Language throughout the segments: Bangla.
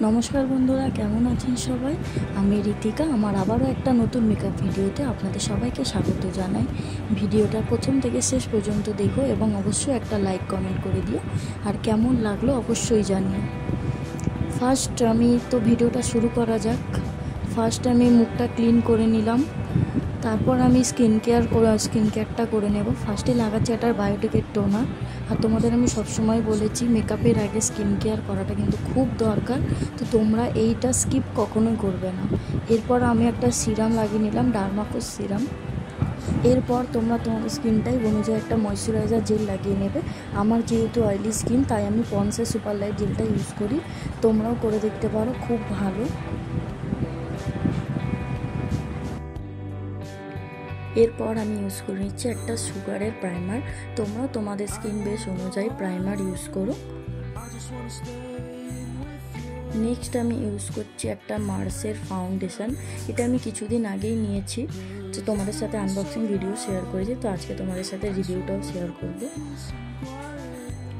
নমস্কার বন্ধুরা, কেমন আছেন সবাই? আমি ঋতিকা। আমার আবারও একটা নতুন মেকআপ ভিডিওতে আপনাদের সবাইকে স্বাগত জানাই। ভিডিওটা প্রথম থেকে শেষ পর্যন্ত দেখো এবং অবশ্যই একটা লাইক কমেন্ট করে দিও, আর কেমন লাগলো অবশ্যই জানিও। ফার্স্ট আমি তো ভিডিওটা শুরু করা যাক। ফার্স্ট আমি মুখটা ক্লিন করে নিলাম, তারপর আমি স্কিন কেয়ারটা করে নেব। ফার্স্টে লাগাচ্ছি একটা বায়োটিকের টোনার। আর তোমাদের আমি সবসময় বলেছি মেকআপের আগে স্কিন কেয়ার করাটা কিন্তু খুব দরকার, তো তোমরা এইটা স্কিপ কখনোই করবে না। এরপর আমি একটা সিরাম লাগিয়ে নিলাম, ডার্মাকোস সিরাম। এরপর তোমরা তোমাদের স্কিনটাই অনুযায়ী একটা ময়শ্চারাইজার জেল লাগিয়ে নেবে। আমার যেহেতু অয়েলি স্কিন, তাই আমি পন্সের সুপার লাইট জেলটা ইউজ করি। তোমরাও করে দেখতে পারো, খুব ভালো। এরপর আমি ইউজ করে নিচ্ছি একটা সুগারের প্রাইমার। তোমরাও তোমাদের স্কিন বেস অনুযায়ী প্রাইমার ইউজ করো। নেক্সট আমি ইউজ করছি একটা মার্সের ফাউন্ডেশন। এটা আমি কিছুদিন আগেই নিয়েছি, তো তোমাদের সাথে আনবক্সিং ভিডিও শেয়ার করেছি, তো আজকে তোমাদের সাথে রিভিউটাও শেয়ার করব।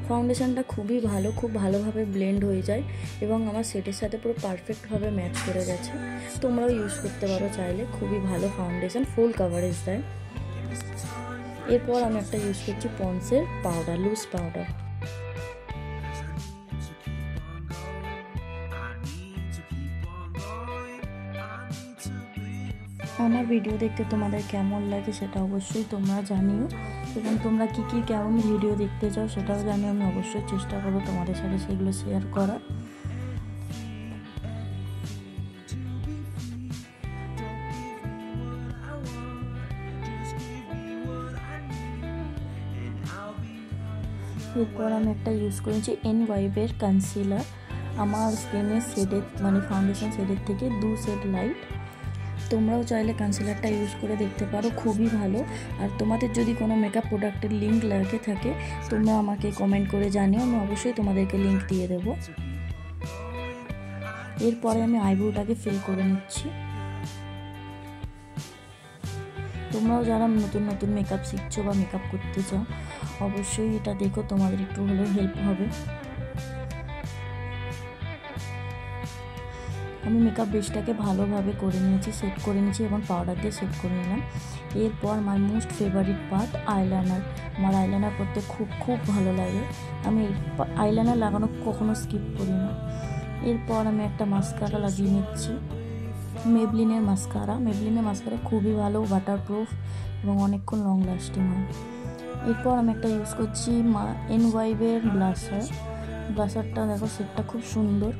ফাউন্ডেশনটা খুবই ভালো, খুব ভালোভাবে ব্লেন্ড হয়ে যায় এবং আমার সেটের সাথে পুরো পারফেক্টভাবে ম্যাচ করে গেছে। তোমরাও ইউজ করতে পারো চাইলে, খুবই ভালো ফাউন্ডেশন, ফুল কাভারেজ দেয়। এরপর আমি একটা ইউজ করছি পন্সের পাউডার, লুজ পাউডার। আমার ভিডিও দেখতে তোমাদের কেমন লাগে সেটা অবশ্যই তোমরা জানিও, এবং তোমরা কী কেমন ভিডিও দেখতে চাও সেটাও জানিও। আমি অবশ্যই চেষ্টা করবো তোমাদের সাথে সেগুলো শেয়ার করার। এরপর আমি একটা ইউজ করেছি এনওয়াইবের কনসিলার। আমার স্কিনের শেডের মানে ফাউন্ডেশন শেডের থেকে 2 শেড লাইট। তোমরাও চাইলে কনসিলারটা ইউজ করে দেখতে পারো, খুবই ভালো। আর তোমাদের যদি কোনো মেকআপ প্রোডাক্টের লিঙ্ক লাগে থাকে তোমরা আমাকে কমেন্ট করে জানিও, আমি অবশ্যই তোমাদেরকে লিঙ্ক দিয়ে দেবো। এরপরে আমি আইব্রোটাকে ফিল করে নিচ্ছি। তোমরাও যারা নতুন নতুন মেকআপ শিখছো বা মেকআপ করতে চাও অবশ্যই এটা দেখো, তোমাদের একটু হলেও হেল্প হবে। আমি মেকআপ বেসটাকে ভালোভাবে করে নিয়েছি, সেট করে নিয়েছি এবং পাউডার দিয়ে সেট করে নিলাম। এরপর my most favourite part eyeliner. আমার আইলাইনার করতে খুব ভালো লাগে। আমি আইলাইনার লাগানো কখনো স্কিপ করি না। এরপর আমি একটা মাস্কারা লাগিয়ে নিচ্ছি, মেবলিনের মাস্কারা খুবই ভালো, ওয়াটারপ্রুফ এবং অনেকক্ষণ লং লাস্টিং হয়। এরপর আমি একটা ইউজ করছি এনওয়াইবের ব্লাশারটা দেখো, সেটটা খুব সুন্দর।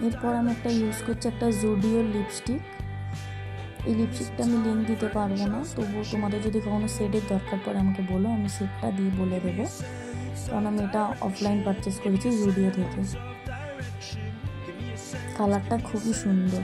এরপর আমি একটা ইউজ করছি একটা জুডিওর লিপস্টিক। এই লিপস্টিকটা আমি লিঙ্ক দিতে পারবো না, তবুও তোমাদের যদি কখনো শেডের দরকার পড়ে আমাকে বলো, আমি শেডটা দিয়ে বলে দেবো, কারণ আমি এটা অফলাইন পারচেস করেছি জুডিও থেকে। কালারটা খুবই সুন্দর।